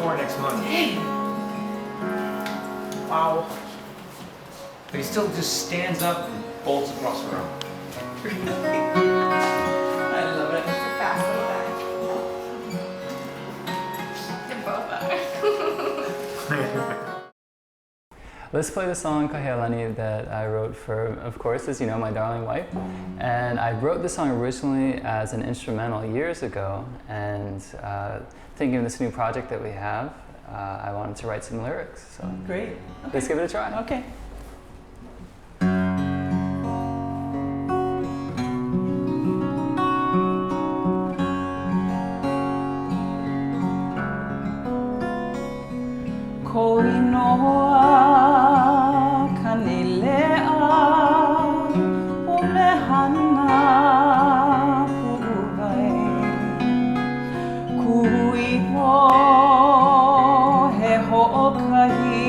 4 next month. Wow. But he still just stands up and bolts across the room. I love it. It's a fast little guy. They both are. Let's play the song Kahealani that I wrote for, of course, as you know, my darling wife. And I wrote this song originally as an instrumental years ago, and thinking of this new project that we have, I wanted to write some lyrics. So Great. Okay. let's give it a try. Okay. Koinoa kanilea umehana pu'uwai kuiho he ho'okahi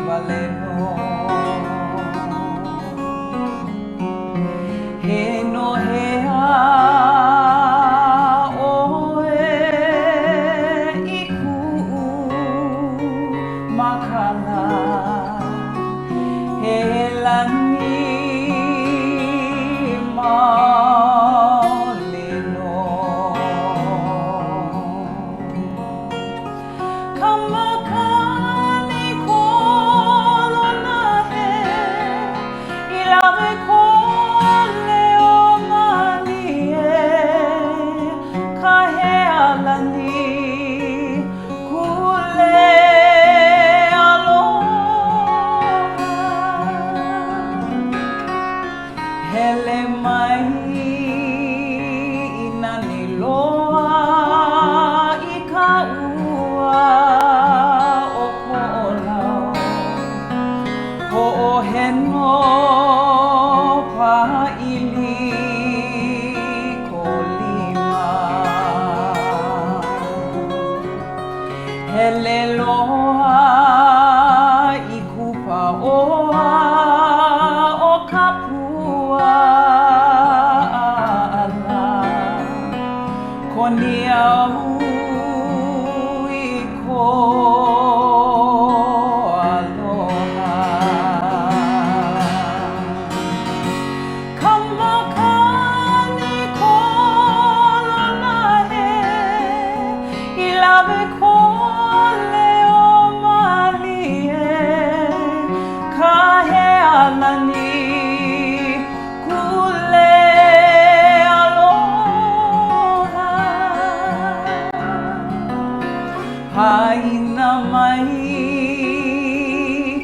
waleno he nohea MAKA Kahealani maolino kamakani kolona he ilave kole o malie Kahealani hele mai ina ni loa I ka ua o ko'olau ho'oheno pa'ili ko lima hele loa I kupa oa o ka pua ala koni au I ko aloha kamakani kolona he I lave kole o malie Kahealani haina mai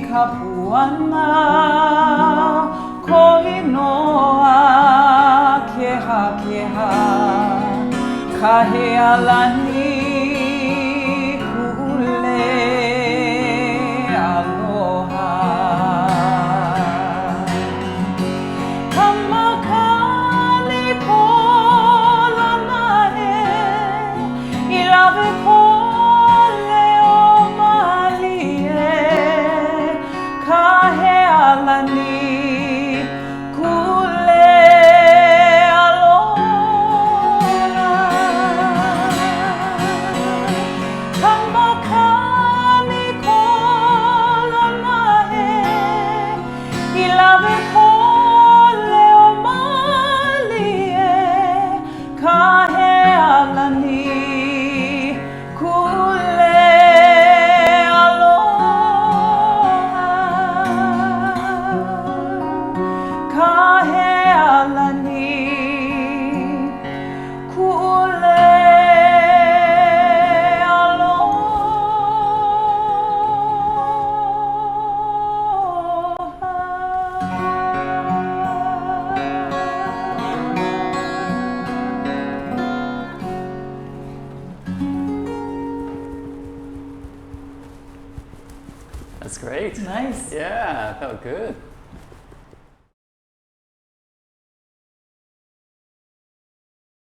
ka puana koinoa keha keha Kahealani kule aloha kamakani kolona he I lave Kahealani kule aloha kamakani kolona he I lave kole o malie Kahealani kule Kahealani kule That's great. Nice. Yeah, felt good.